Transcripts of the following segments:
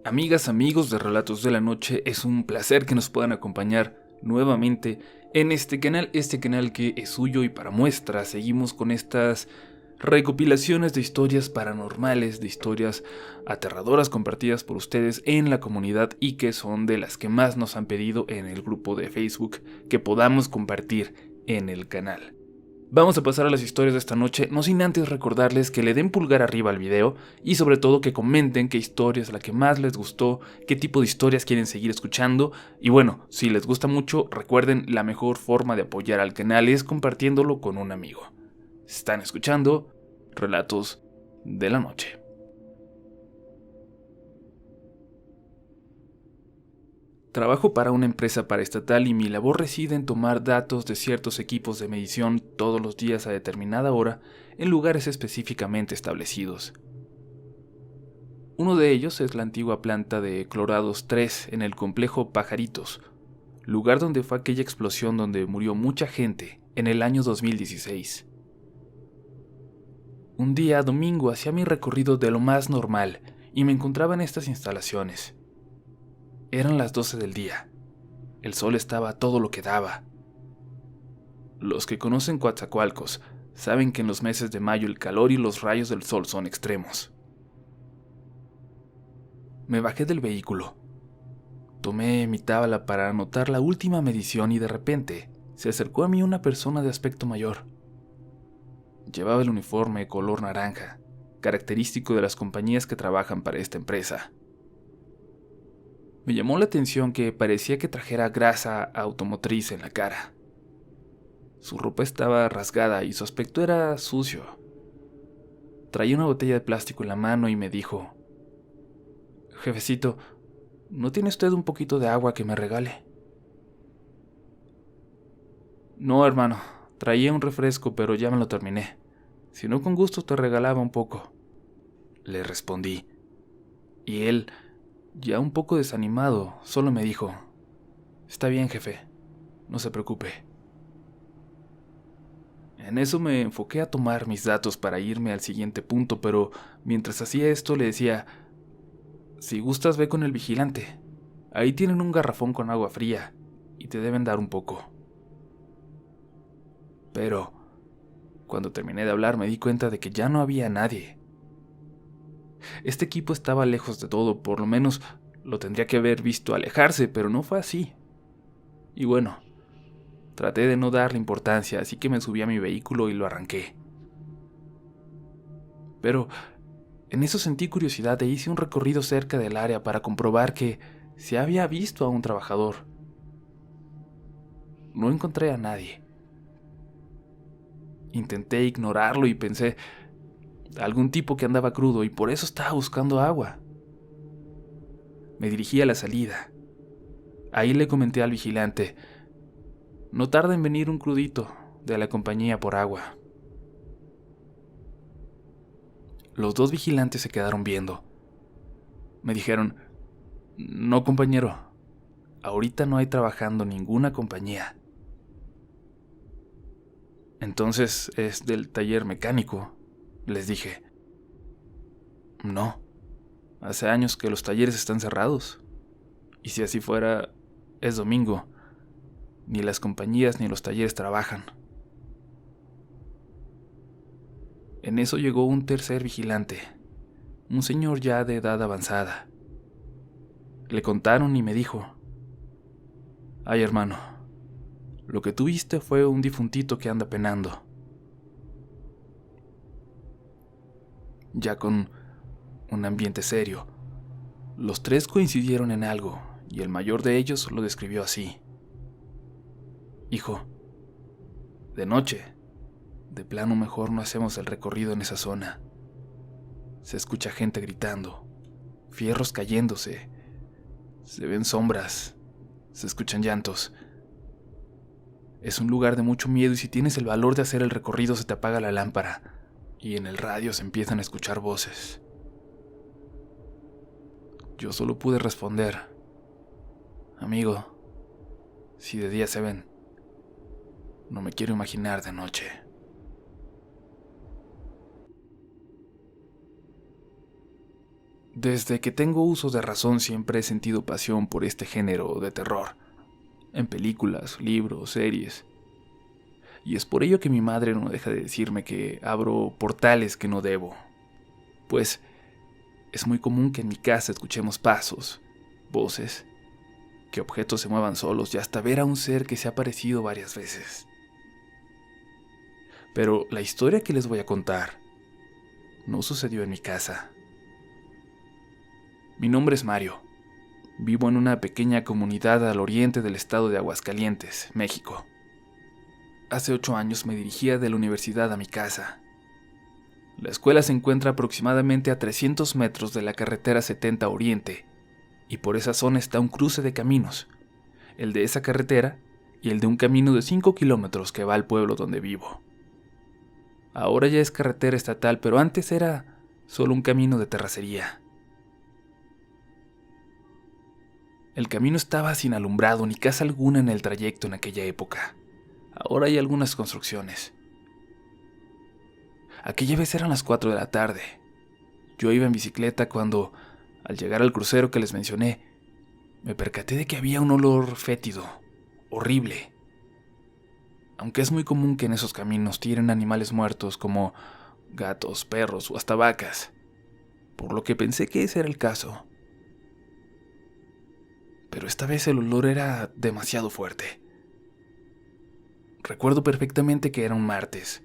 Amigas, amigos de Relatos de la Noche, es un placer que nos puedan acompañar nuevamente en este canal que es suyo y para muestra seguimos con estas recopilaciones de historias paranormales, de historias aterradoras compartidas por ustedes en la comunidad y que son de las que más nos han pedido en el grupo de Facebook que podamos compartir en el canal. Vamos a pasar a las historias de esta noche, no sin antes recordarles que le den pulgar arriba al video y sobre todo que comenten qué historia es la que más les gustó, qué tipo de historias quieren seguir escuchando y bueno, si les gusta mucho, recuerden la mejor forma de apoyar al canal es compartiéndolo con un amigo. Están escuchando Relatos de la Noche. Trabajo para una empresa paraestatal y mi labor reside en tomar datos de ciertos equipos de medición todos los días a determinada hora en lugares específicamente establecidos. Uno de ellos es la antigua planta de Clorados 3 en el complejo Pajaritos, lugar donde fue aquella explosión donde murió mucha gente en el año 2016. Un día domingo hacía mi recorrido de lo más normal y me encontraba en estas instalaciones. Eran las 12 del día. El sol estaba a todo lo que daba. Los que conocen Coatzacoalcos saben que en los meses de mayo el calor y los rayos del sol son extremos. Me bajé del vehículo. Tomé mi tabla para anotar la última medición y de repente se acercó a mí una persona de aspecto mayor. Llevaba el uniforme color naranja, característico de las compañías que trabajan para esta empresa. Me llamó la atención que parecía que trajera grasa automotriz en la cara. Su ropa estaba rasgada y su aspecto era sucio. Traía una botella de plástico en la mano y me dijo: «Jefecito, ¿no tiene usted un poquito de agua que me regale?» «No, hermano, traía un refresco, pero ya me lo terminé. Si no, con gusto te regalaba un poco», le respondí. Y él, ya un poco desanimado, solo me dijo: «Está bien, jefe, no se preocupe». En eso me enfoqué a tomar mis datos para irme al siguiente punto, pero mientras hacía esto le decía: «Si gustas, ve con el vigilante. Ahí tienen un garrafón con agua fría y te deben dar un poco». Pero cuando terminé de hablar me di cuenta de que ya no había nadie. Este equipo estaba lejos de todo, por lo menos lo tendría que haber visto alejarse, pero no fue así. Y bueno, traté de no darle importancia, así que me subí a mi vehículo y lo arranqué. Pero en eso sentí curiosidad e hice un recorrido cerca del área para comprobar que se había visto a un trabajador. No encontré a nadie. Intenté ignorarlo y pensé: algún tipo que andaba crudo y por eso estaba buscando agua. Me dirigí a la salida. Ahí le comenté al vigilante: «No tarda en venir un crudito de la compañía por agua». Los dos vigilantes se quedaron viendo. Me dijeron: «No, compañero, ahorita no hay trabajando ninguna compañía». «Entonces es del taller mecánico», les dije. «No, hace años que los talleres están cerrados. Y si así fuera, es domingo. Ni las compañías ni los talleres trabajan». En eso llegó un tercer vigilante, un señor ya de edad avanzada. Le contaron y me dijo: «Ay, hermano, lo que tú viste fue un difuntito que anda penando». Ya con un ambiente serio, los tres coincidieron en algo y el mayor de ellos lo describió así: «Hijo, de noche, de plano mejor no hacemos el recorrido en esa zona. Se escucha gente gritando, fierros cayéndose, se ven sombras, se escuchan llantos. Es un lugar de mucho miedo y si tienes el valor de hacer el recorrido se te apaga la lámpara y en el radio se empiezan a escuchar voces». Yo solo pude responder: «Amigo, si de día se ven, no me quiero imaginar de noche». Desde que tengo uso de razón siempre he sentido pasión por este género de terror, en películas, libros, series. Y es por ello que mi madre no deja de decirme que abro portales que no debo. Pues es muy común que en mi casa escuchemos pasos, voces, que objetos se muevan solos y hasta ver a un ser que se ha aparecido varias veces. Pero la historia que les voy a contar no sucedió en mi casa. Mi nombre es Mario. Vivo en una pequeña comunidad al oriente del estado de Aguascalientes, México. Hace 8 años me dirigía de la universidad a mi casa. La escuela se encuentra aproximadamente a 300 metros de la carretera 70 Oriente, y por esa zona está un cruce de caminos, el de esa carretera y el de un camino de 5 kilómetros que va al pueblo donde vivo. Ahora ya es carretera estatal, pero antes era solo un camino de terracería. El camino estaba sin alumbrado ni casa alguna en el trayecto en aquella época. Ahora hay algunas construcciones. Aquella vez eran las 4 de la tarde. Yo iba en bicicleta cuando, al llegar al crucero que les mencioné, me percaté de que había un olor fétido, horrible. Aunque es muy común que en esos caminos tiren animales muertos como gatos, perros o hasta vacas, por lo que pensé que ese era el caso. Pero esta vez el olor era demasiado fuerte. Recuerdo perfectamente que era un martes,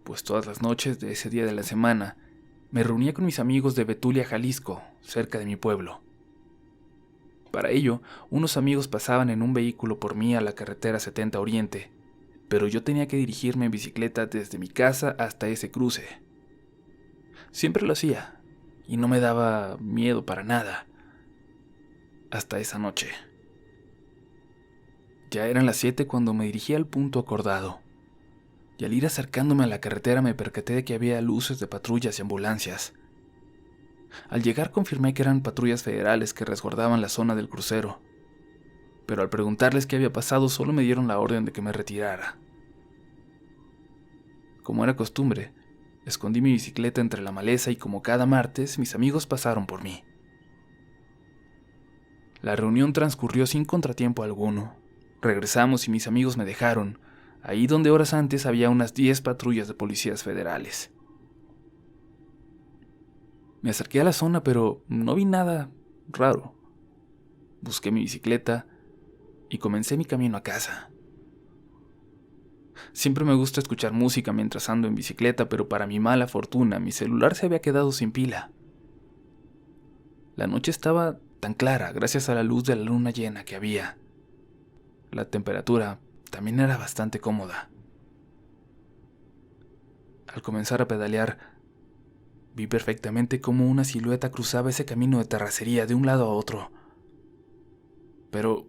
pues todas las noches de ese día de la semana me reunía con mis amigos de Betulia, Jalisco, cerca de mi pueblo. Para ello, unos amigos pasaban en un vehículo por mí a la carretera 70 Oriente, pero yo tenía que dirigirme en bicicleta desde mi casa hasta ese cruce. Siempre lo hacía, y no me daba miedo para nada, hasta esa noche. Ya eran las 7 cuando me dirigí al punto acordado, y al ir acercándome a la carretera me percaté de que había luces de patrullas y ambulancias. Al llegar confirmé que eran patrullas federales que resguardaban la zona del crucero, pero al preguntarles qué había pasado solo me dieron la orden de que me retirara. Como era costumbre, escondí mi bicicleta entre la maleza y como cada martes mis amigos pasaron por mí. La reunión transcurrió sin contratiempo alguno. Regresamos y mis amigos me dejaron, ahí donde horas antes había unas 10 patrullas de policías federales. Me acerqué a la zona, pero no vi nada raro. Busqué mi bicicleta y comencé mi camino a casa. Siempre me gusta escuchar música mientras ando en bicicleta, pero para mi mala fortuna, mi celular se había quedado sin pila. La noche estaba tan clara gracias a la luz de la luna llena que había. La temperatura también era bastante cómoda. Al comenzar a pedalear, vi perfectamente cómo una silueta cruzaba ese camino de terracería de un lado a otro. Pero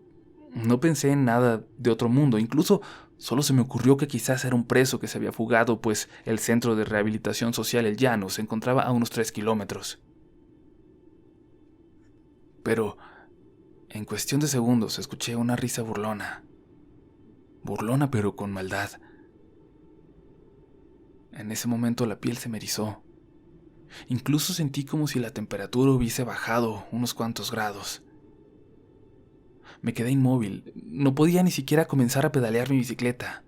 no pensé en nada de otro mundo, incluso solo se me ocurrió que quizás era un preso que se había fugado, pues el centro de rehabilitación social El Llano se encontraba a unos 3 kilómetros. Pero en cuestión de segundos escuché una risa burlona. Burlona pero con maldad. En ese momento la piel se me erizó. Incluso sentí como si la temperatura hubiese bajado unos cuantos grados. Me quedé inmóvil, no podía ni siquiera comenzar a pedalear mi bicicleta.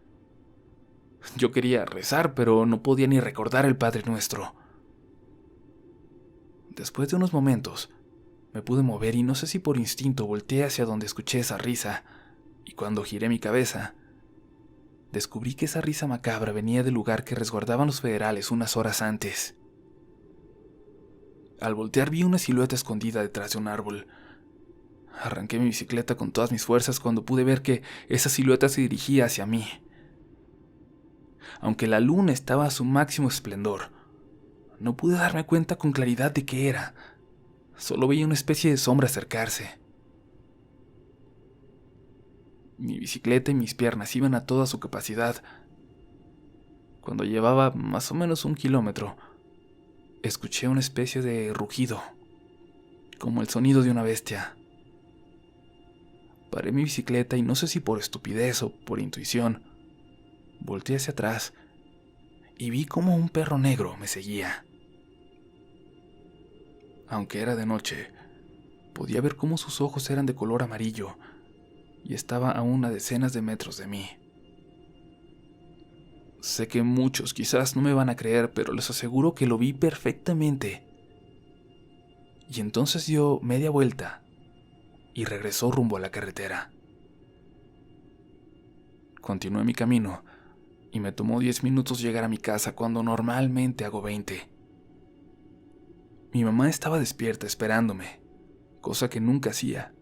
Yo quería rezar, pero no podía ni recordar el Padre Nuestro. Después de unos momentos, me pude mover y no sé si por instinto volteé hacia donde escuché esa risa, y cuando giré mi cabeza, descubrí que esa risa macabra venía del lugar que resguardaban los federales unas horas antes. Al voltear vi una silueta escondida detrás de un árbol. Arranqué mi bicicleta con todas mis fuerzas cuando pude ver que esa silueta se dirigía hacia mí. Aunque la luna estaba a su máximo esplendor, no pude darme cuenta con claridad de qué era. Solo veía una especie de sombra acercarse. Mi bicicleta y mis piernas iban a toda su capacidad. Cuando llevaba más o menos 1 kilómetro, escuché una especie de rugido, como el sonido de una bestia. Paré mi bicicleta y no sé si por estupidez o por intuición, volteé hacia atrás y vi como un perro negro me seguía. Aunque era de noche, podía ver cómo sus ojos eran de color amarillo y estaba a decenas de metros de mí. Sé que muchos quizás no me van a creer, pero les aseguro que lo vi perfectamente. Y entonces dio media vuelta y regresó rumbo a la carretera. Continué mi camino y me tomó 10 minutos llegar a mi casa cuando normalmente hago 20. Mi mamá estaba despierta esperándome, cosa que nunca hacía.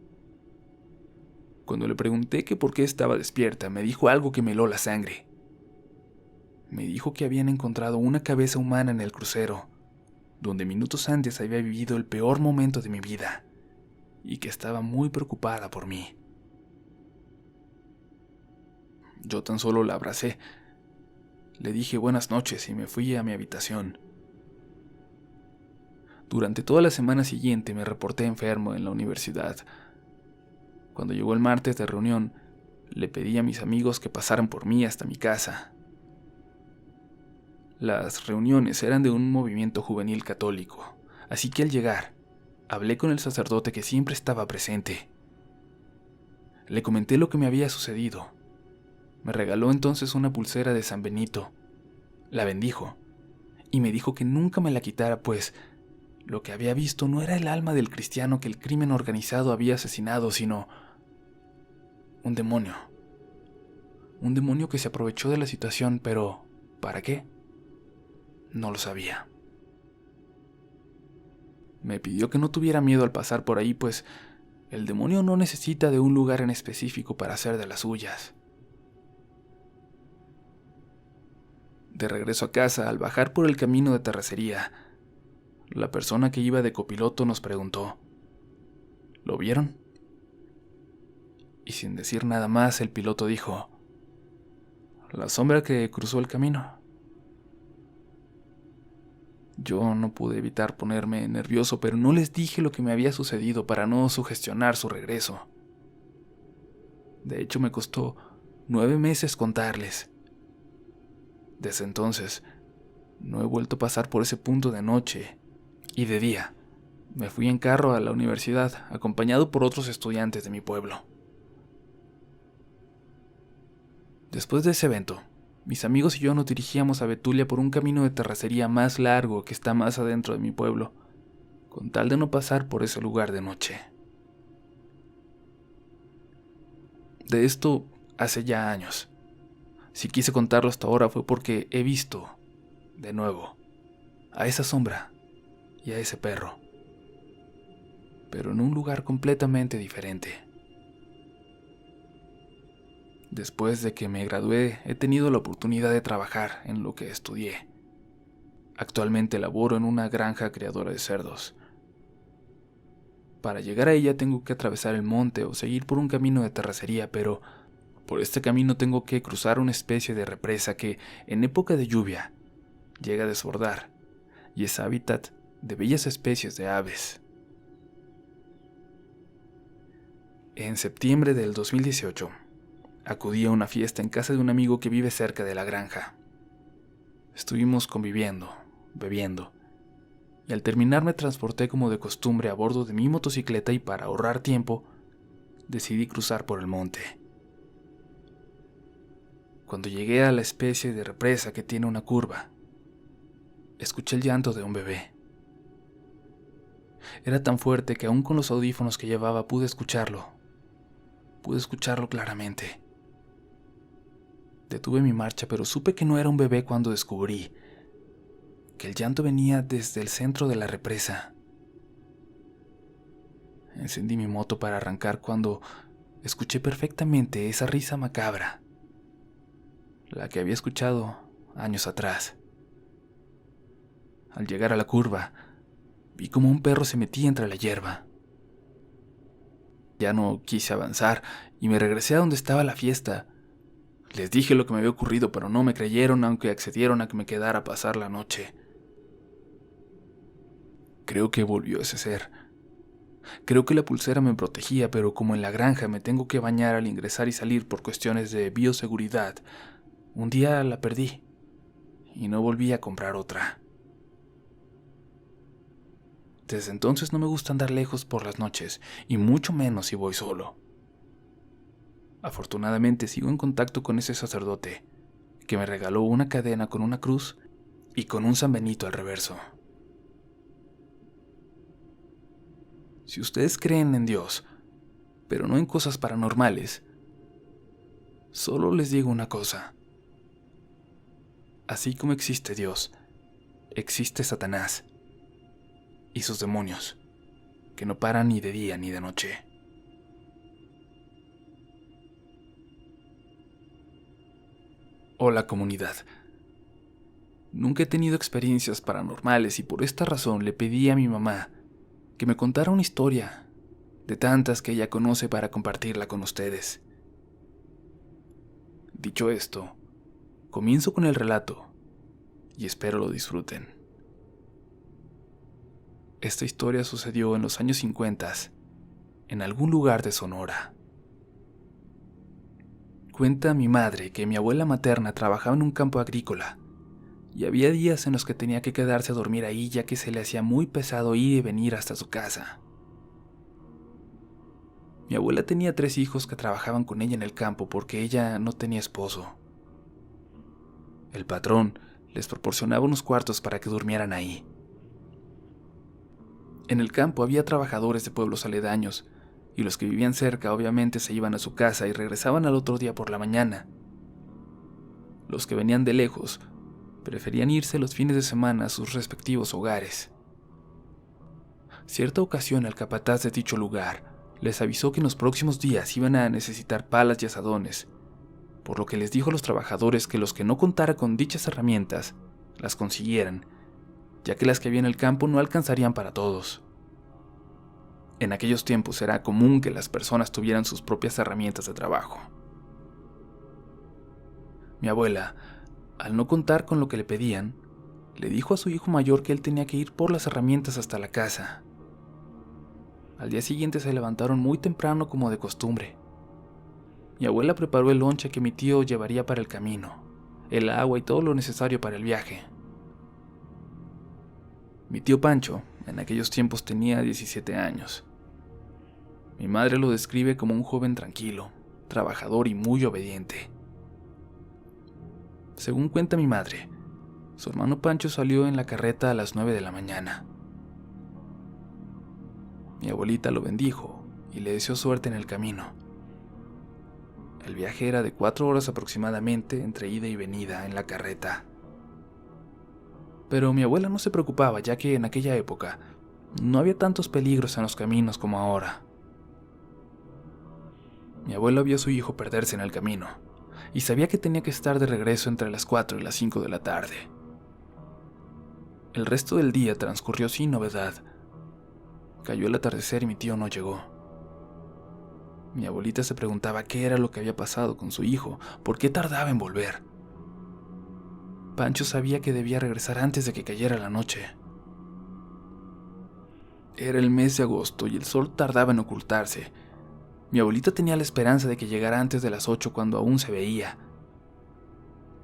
Cuando le pregunté que por qué estaba despierta, me dijo algo que me heló la sangre. Me dijo que habían encontrado una cabeza humana en el crucero, donde minutos antes había vivido el peor momento de mi vida, y que estaba muy preocupada por mí. Yo tan solo la abracé, le dije buenas noches y me fui a mi habitación. Durante toda la semana siguiente me reporté enfermo en la universidad. Cuando llegó el martes de reunión, le pedí a mis amigos que pasaran por mí hasta mi casa. Las reuniones eran de un movimiento juvenil católico, así que al llegar, hablé con el sacerdote que siempre estaba presente. Le comenté lo que me había sucedido. Me regaló entonces una pulsera de San Benito. La bendijo y me dijo que nunca me la quitara, pues lo que había visto no era el alma del cristiano que el crimen organizado había asesinado, sino un demonio. Un demonio que se aprovechó de la situación, pero ¿para qué? No lo sabía. Me pidió que no tuviera miedo al pasar por ahí, pues el demonio no necesita de un lugar en específico para hacer de las suyas. De regreso a casa, al bajar por el camino de terracería, la persona que iba de copiloto nos preguntó: ¿lo vieron? Y sin decir nada más, el piloto dijo: la sombra que cruzó el camino. Yo no pude evitar ponerme nervioso, pero no les dije lo que me había sucedido para no sugestionar su regreso. De hecho, me costó 9 meses contarles. Desde entonces, no he vuelto a pasar por ese punto de noche y de día. Me fui en carro a la universidad, acompañado por otros estudiantes de mi pueblo. Después de ese evento, mis amigos y yo nos dirigíamos a Betulia por un camino de terracería más largo que está más adentro de mi pueblo, con tal de no pasar por ese lugar de noche. De esto hace ya años. Si quise contarlo hasta ahora fue porque he visto, de nuevo, a esa sombra y a ese perro, pero en un lugar completamente diferente. Después de que me gradué, he tenido la oportunidad de trabajar en lo que estudié. Actualmente laboro en una granja criadora de cerdos. Para llegar a ella tengo que atravesar el monte o seguir por un camino de terracería, pero por este camino tengo que cruzar una especie de represa que, en época de lluvia, llega a desbordar y es hábitat de bellas especies de aves. En septiembre del 2018, acudí a una fiesta en casa de un amigo que vive cerca de la granja. Estuvimos conviviendo, bebiendo, y al terminar me transporté como de costumbre a bordo de mi motocicleta y para ahorrar tiempo, decidí cruzar por el monte. Cuando llegué a la especie de represa que tiene una curva, escuché el llanto de un bebé. Era tan fuerte que aún con los audífonos que llevaba pude escucharlo claramente. Detuve mi marcha, pero supe que no era un bebé cuando descubrí que el llanto venía desde el centro de la represa. Encendí mi moto para arrancar cuando escuché perfectamente esa risa macabra, la que había escuchado años atrás. Al llegar a la curva, vi como un perro se metía entre la hierba. Ya no quise avanzar y me regresé a donde estaba la fiesta. Les dije lo que me había ocurrido, pero no me creyeron, aunque accedieron a que me quedara a pasar la noche. Creo que volvió ese ser. Creo que la pulsera me protegía, pero como en la granja me tengo que bañar al ingresar y salir por cuestiones de bioseguridad, un día la perdí y no volví a comprar otra. Desde entonces no me gusta andar lejos por las noches, y mucho menos si voy solo. Afortunadamente sigo en contacto con ese sacerdote, que me regaló una cadena con una cruz y con un San Benito al reverso. Si ustedes creen en Dios, pero no en cosas paranormales, solo les digo una cosa. Así como existe Dios, existe Satanás y sus demonios, que no paran ni de día ni de noche. Hola comunidad. Nunca he tenido experiencias paranormales y por esta razón le pedí a mi mamá que me contara una historia de tantas que ella conoce para compartirla con ustedes. Dicho esto, comienzo con el relato y espero lo disfruten. Esta historia sucedió en los años 50, en algún lugar de Sonora. Cuenta mi madre que mi abuela materna trabajaba en un campo agrícola y había días en los que tenía que quedarse a dormir ahí ya que se le hacía muy pesado ir y venir hasta su casa. Mi abuela tenía 3 hijos que trabajaban con ella en el campo porque ella no tenía esposo. El patrón les proporcionaba unos cuartos para que durmieran ahí. En el campo había trabajadores de pueblos aledaños, y los que vivían cerca obviamente se iban a su casa y regresaban al otro día por la mañana. Los que venían de lejos preferían irse los fines de semana a sus respectivos hogares. Cierta ocasión el capataz de dicho lugar les avisó que en los próximos días iban a necesitar palas y azadones, por lo que les dijo a los trabajadores que los que no contaran con dichas herramientas las consiguieran, ya que las que había en el campo no alcanzarían para todos. En aquellos tiempos era común que las personas tuvieran sus propias herramientas de trabajo. Mi abuela, al no contar con lo que le pedían, le dijo a su hijo mayor que él tenía que ir por las herramientas hasta la casa. Al día siguiente se levantaron muy temprano como de costumbre. Mi abuela preparó el lonche que mi tío llevaría para el camino, el agua y todo lo necesario para el viaje. Mi tío Pancho, en aquellos tiempos tenía 17 años. Mi madre lo describe como un joven tranquilo, trabajador y muy obediente. Según cuenta mi madre, su hermano Pancho salió en la carreta a las 9 de la mañana. Mi abuelita lo bendijo y le deseó suerte en el camino. El viaje era de 4 horas aproximadamente entre ida y venida en la carreta. Pero mi abuela no se preocupaba, ya que en aquella época no había tantos peligros en los caminos como ahora. Mi abuelo vio a su hijo perderse en el camino y sabía que tenía que estar de regreso entre las 4 y las 5 de la tarde. El resto del día transcurrió sin novedad. Cayó el atardecer y mi tío no llegó. Mi abuelita se preguntaba qué era lo que había pasado con su hijo, por qué tardaba en volver. Pancho sabía que debía regresar antes de que cayera la noche. Era el mes de agosto y el sol tardaba en ocultarse. Mi abuelita tenía la esperanza de que llegara antes de las 8 cuando aún se veía.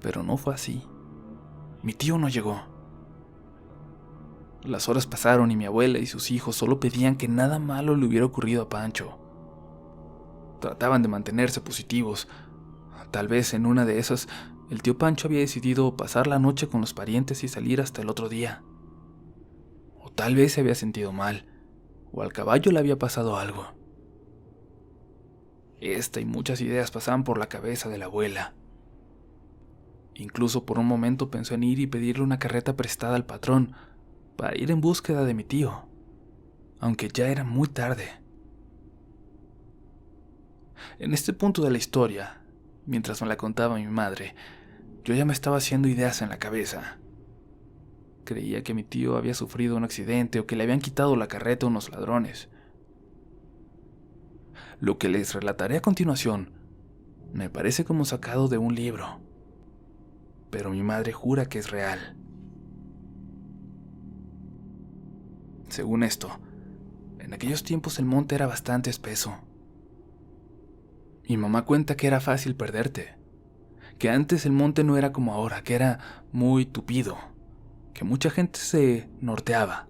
Pero no fue así. Mi tío no llegó. Las horas pasaron y mi abuela y sus hijos solo pedían que nada malo le hubiera ocurrido a Pancho. Trataban de mantenerse positivos. Tal vez en una de esas, el tío Pancho había decidido pasar la noche con los parientes y salir hasta el otro día. O tal vez se había sentido mal, o al caballo le había pasado algo. Esta y muchas ideas pasaban por la cabeza de la abuela. Incluso por un momento pensó en ir y pedirle una carreta prestada al patrón para ir en búsqueda de mi tío, aunque ya era muy tarde. En este punto de la historia, mientras me la contaba mi madre, yo ya me estaba haciendo ideas en la cabeza. Creía que mi tío había sufrido un accidente o que le habían quitado la carreta a unos ladrones. Lo que les relataré a continuación me parece como sacado de un libro, pero mi madre jura que es real. Según esto, en aquellos tiempos el monte era bastante espeso. Mi mamá cuenta que era fácil perderte, que antes el monte no era como ahora, que era muy tupido, que mucha gente se norteaba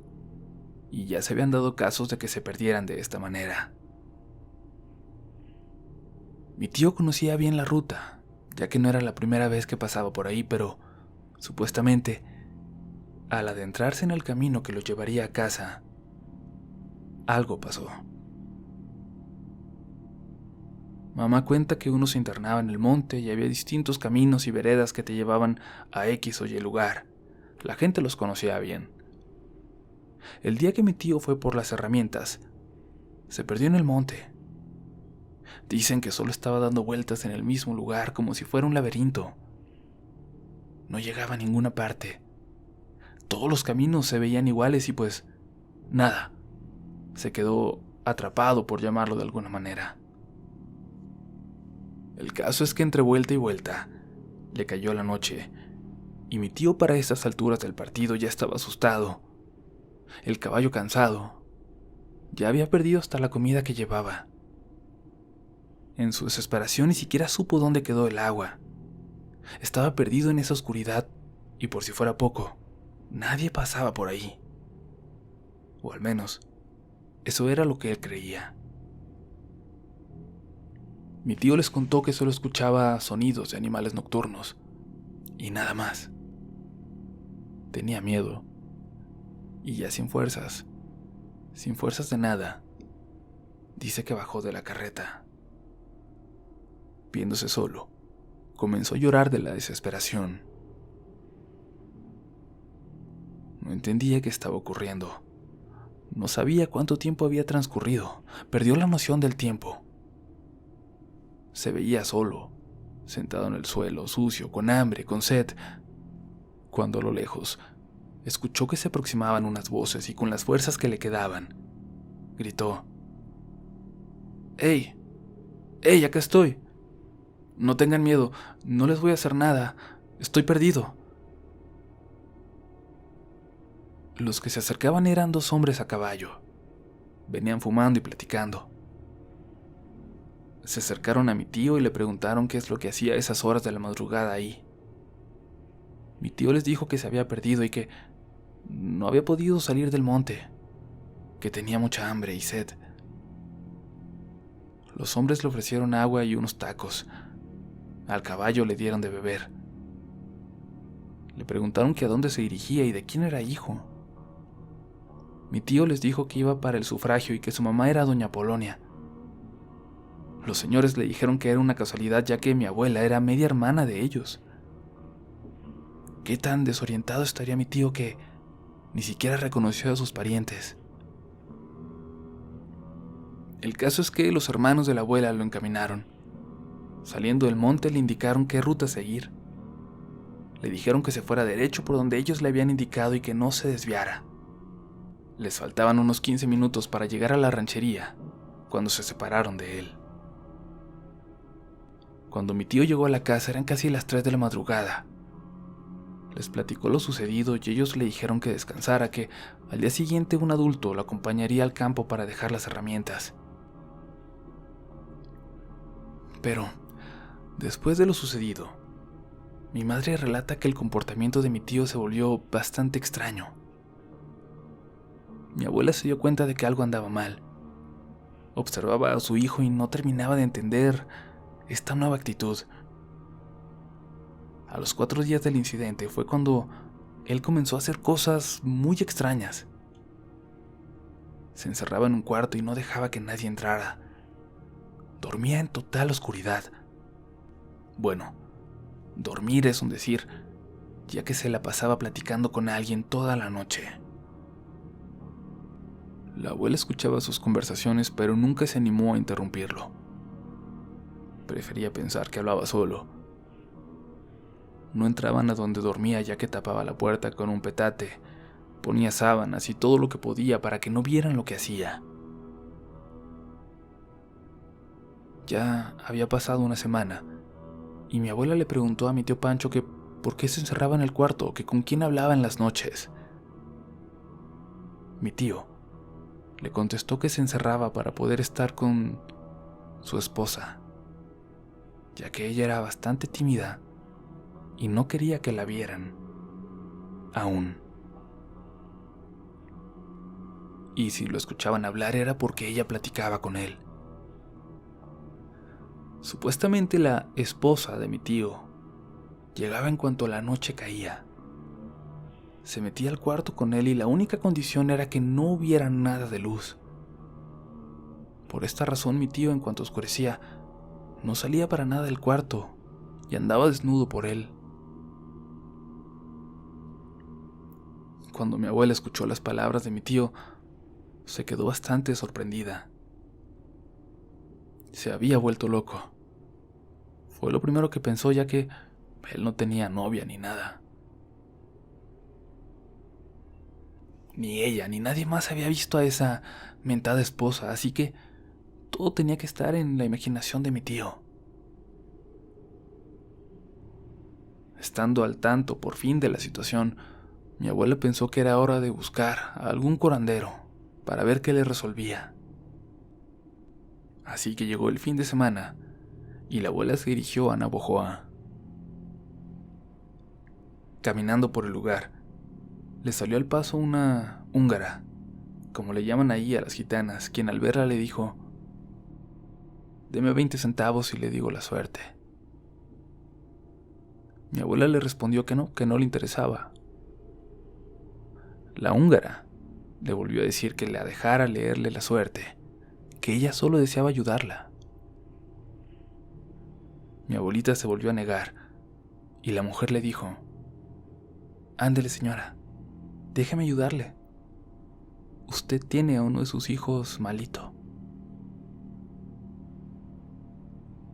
y ya se habían dado casos de que se perdieran de esta manera. Mi tío conocía bien la ruta, ya que no era la primera vez que pasaba por ahí, pero supuestamente, al adentrarse en el camino que lo llevaría a casa, algo pasó. Mamá cuenta que uno se internaba en el monte y había distintos caminos y veredas que te llevaban a X o Y lugar. La gente los conocía bien. El día que mi tío fue por las herramientas, se perdió en el monte. Dicen que solo estaba dando vueltas en el mismo lugar como si fuera un laberinto. No llegaba a ninguna parte. Todos los caminos se veían iguales y pues nada. Se quedó atrapado, por llamarlo de alguna manera. El caso es que entre vuelta y vuelta le cayó la noche y mi tío para estas alturas del partido ya estaba asustado. El caballo cansado. Ya había perdido hasta la comida que llevaba. En su desesperación ni siquiera supo dónde quedó el agua. Estaba perdido en esa oscuridad y por si fuera poco, nadie pasaba por ahí. O al menos, eso era lo que él creía. Mi tío les contó que solo escuchaba sonidos de animales nocturnos y nada más. Tenía miedo y ya sin fuerzas de nada, dice que bajó de la carreta. Viéndose solo, comenzó a llorar de la desesperación. No entendía qué estaba ocurriendo. No sabía cuánto tiempo había transcurrido. Perdió la noción del tiempo. Se veía solo, sentado en el suelo, sucio, con hambre, con sed, cuando a lo lejos escuchó que se aproximaban unas voces y con las fuerzas que le quedaban, gritó: ¡Ey! ¡Ey, acá estoy! No tengan miedo, no les voy a hacer nada, estoy perdido. Los que se acercaban eran 2 hombres a caballo. Venían fumando y platicando. Se acercaron a mi tío y le preguntaron qué es lo que hacía a esas horas de la madrugada ahí. Mi tío les dijo que se había perdido y que no había podido salir del monte, que tenía mucha hambre y sed. Los hombres le ofrecieron agua y unos tacos. Al caballo le dieron de beber. Le preguntaron que a dónde se dirigía y de quién era hijo. Mi tío les dijo que iba para el sufragio y que su mamá era doña Polonia. Los señores le dijeron que era una casualidad ya que mi abuela era media hermana de ellos. ¿Qué tan desorientado estaría mi tío que ni siquiera reconoció a sus parientes? El caso es que los hermanos de la abuela lo encaminaron. Saliendo del monte le indicaron qué ruta seguir. Le dijeron que se fuera derecho por donde ellos le habían indicado y que no se desviara. Les faltaban unos 15 minutos para llegar a la ranchería, cuando se separaron de él. Cuando mi tío llegó a la casa eran casi las 3 de la madrugada. Les platicó lo sucedido y ellos le dijeron que descansara, que al día siguiente un adulto lo acompañaría al campo para dejar las herramientas. Pero, después de lo sucedido, mi madre relata que el comportamiento de mi tío se volvió bastante extraño. Mi abuela se dio cuenta de que algo andaba mal. Observaba a su hijo y no terminaba de entender esta nueva actitud. A los 4 días del incidente fue cuando él comenzó a hacer cosas muy extrañas. Se encerraba en un cuarto y no dejaba que nadie entrara. Dormía en total oscuridad. Bueno, dormir es un decir, ya que se la pasaba platicando con alguien toda la noche. La abuela escuchaba sus conversaciones, pero nunca se animó a interrumpirlo. Prefería pensar que hablaba solo. No entraban a donde dormía ya que tapaba la puerta con un petate, ponía sábanas y todo lo que podía para que no vieran lo que hacía. Ya había pasado una semana y mi abuela le preguntó a mi tío Pancho que por qué se encerraba en el cuarto, que con quién hablaba en las noches. Mi tío le contestó que se encerraba para poder estar con su esposa, ya que ella era bastante tímida y no quería que la vieran, aún. y si lo escuchaban hablar era porque ella platicaba con él. Supuestamente la esposa de mi tío llegaba en cuanto la noche caía. Se metía al cuarto con él y la única condición era que no hubiera nada de luz. Por esta razón mi tío, en cuanto oscurecía, no salía para nada del cuarto y andaba desnudo por él. Cuando mi abuela escuchó las palabras de mi tío, se quedó bastante sorprendida. Se había vuelto loco. Fue lo primero que pensó, ya que él no tenía novia ni nada. Ni ella ni nadie más había visto a esa mentada esposa, así que todo tenía que estar en la imaginación de mi tío. Estando al tanto por fin de la situación, mi abuela pensó que era hora de buscar a algún curandero para ver qué le resolvía. Así que llegó el fin de semana y la abuela se dirigió a Navojoa. Caminando por el lugar, le salió al paso una húngara, como le llaman ahí a las gitanas, quien al verla le dijo: «Deme 20 centavos y le digo la suerte». Mi abuela le respondió que no le interesaba. La húngara le volvió a decir que la dejara leerle la suerte, que ella solo deseaba ayudarla. Mi abuelita se volvió a negar y la mujer le dijo: «Ándele, señora, déjeme ayudarle. Usted tiene a uno de sus hijos malito».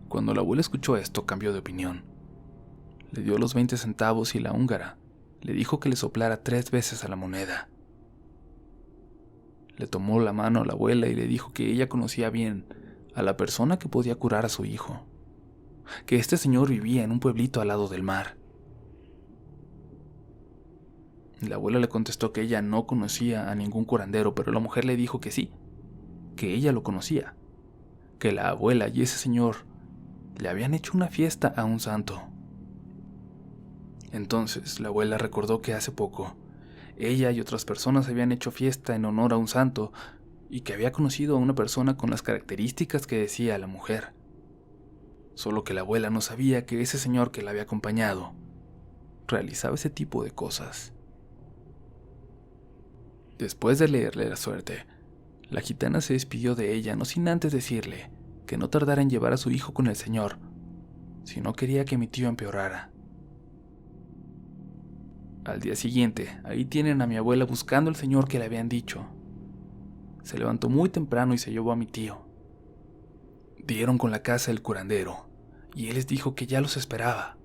Cuando la abuela escuchó esto, cambió de opinión. Le dio los 20 centavos y la húngara le dijo que le soplara 3 veces a la moneda. Le tomó la mano a la abuela y le dijo que ella conocía bien a la persona que podía curar a su hijo, que este señor vivía en un pueblito al lado del mar. La abuela le contestó que ella no conocía a ningún curandero, pero la mujer le dijo que sí, que ella lo conocía, que la abuela y ese señor le habían hecho una fiesta a un santo. Entonces la abuela recordó que hace poco ella y otras personas habían hecho fiesta en honor a un santo y que había conocido a una persona con las características que decía la mujer. Solo que la abuela no sabía que ese señor que la había acompañado realizaba ese tipo de cosas. Después de leerle la suerte, la gitana se despidió de ella, no sin antes decirle que no tardara en llevar a su hijo con el señor, si no quería que mi tío empeorara. Al día siguiente, ahí tienen a mi abuela buscando al señor que le habían dicho. Se levantó muy temprano y se llevó a mi tío. Dieron con la casa del curandero, y él les dijo que ya los esperaba.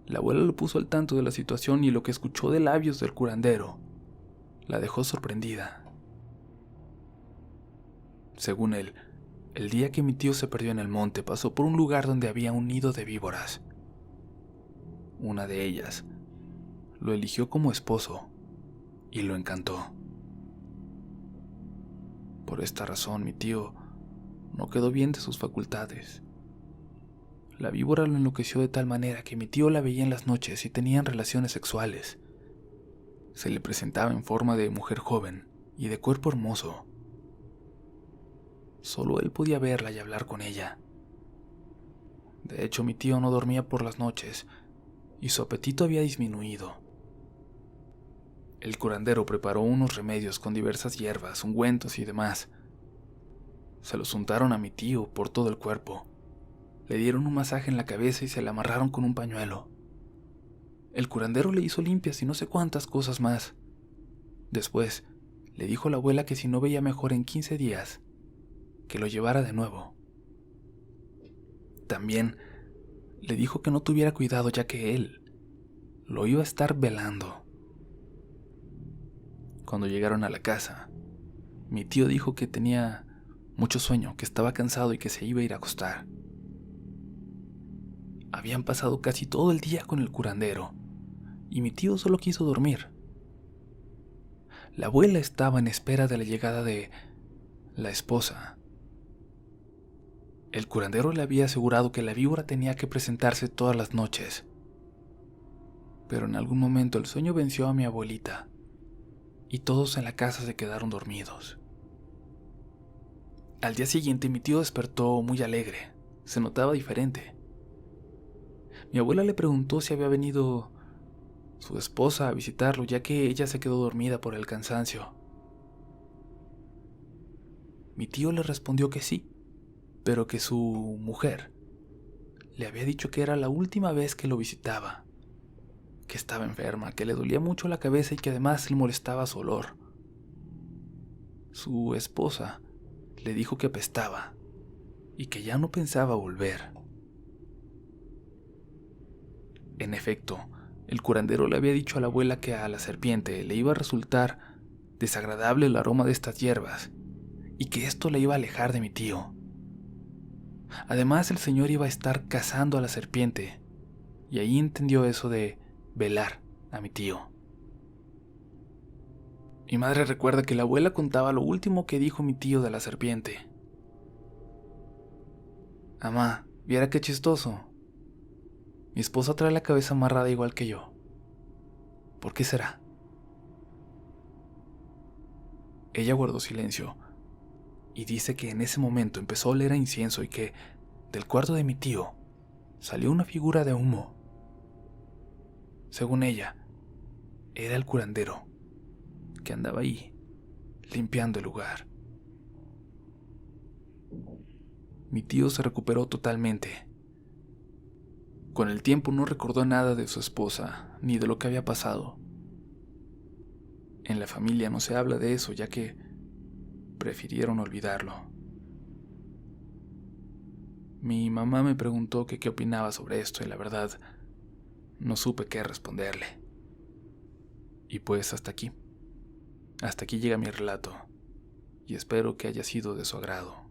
La abuela lo puso al tanto de la situación y lo que escuchó de labios del curandero la dejó sorprendida. Según él, el día que mi tío se perdió en el monte, pasó por un lugar donde había un nido de víboras. Una de ellas lo eligió como esposo y lo encantó. Por esta razón, mi tío no quedó bien de sus facultades. La víbora lo enloqueció de tal manera que mi tío la veía en las noches y tenían relaciones sexuales. Se le presentaba en forma de mujer joven y de cuerpo hermoso. Solo él podía verla y hablar con ella. De hecho, mi tío no dormía por las noches y su apetito había disminuido. El curandero preparó unos remedios con diversas hierbas, ungüentos y demás. Se los untaron a mi tío por todo el cuerpo. Le dieron un masaje en la cabeza y se le amarraron con un pañuelo. El curandero le hizo limpias y no sé cuántas cosas más. Después, le dijo a la abuela que si no veía mejor en 15 días, que lo llevara de nuevo. También le dijo que no tuviera cuidado, ya que él lo iba a estar velando. Cuando llegaron a la casa, mi tío dijo que tenía mucho sueño, que estaba cansado y que se iba a ir a acostar. Habían pasado casi todo el día con el curandero y mi tío solo quiso dormir. La abuela estaba en espera de la llegada de la esposa. El curandero le había asegurado que la víbora tenía que presentarse todas las noches. Pero en algún momento el sueño venció a mi abuelita y todos en la casa se quedaron dormidos. Al día siguiente mi tío despertó muy alegre, se notaba diferente. Mi abuela le preguntó si había venido su esposa a visitarlo, ya que ella se quedó dormida por el cansancio. Mi tío le respondió que sí, pero que su mujer le había dicho que era la última vez que lo visitaba, que estaba enferma, que le dolía mucho la cabeza y que además le molestaba su olor. Su esposa le dijo que apestaba y que ya no pensaba volver. En efecto, el curandero le había dicho a la abuela que a la serpiente le iba a resultar desagradable el aroma de estas hierbas y que esto le iba a alejar de mi tío. Además, el señor iba a estar cazando a la serpiente, y ahí entendió eso de velar a mi tío. Mi madre recuerda que la abuela contaba lo último que dijo mi tío de la serpiente. Amá, viera qué chistoso. Mi esposa trae la cabeza amarrada igual que yo. ¿Por qué será? Ella guardó silencio y dice que en ese momento empezó a oler a incienso y que del cuarto de mi tío salió una figura de humo. Según ella, era el curandero que andaba ahí limpiando el lugar. Mi tío se recuperó totalmente. Con el tiempo no recordó nada de su esposa ni de lo que había pasado. En la familia no se habla de eso, ya que prefirieron olvidarlo. Mi mamá me preguntó que qué opinaba sobre esto y la verdad no supe qué responderle. Y pues hasta aquí llega mi relato y espero que haya sido de su agrado.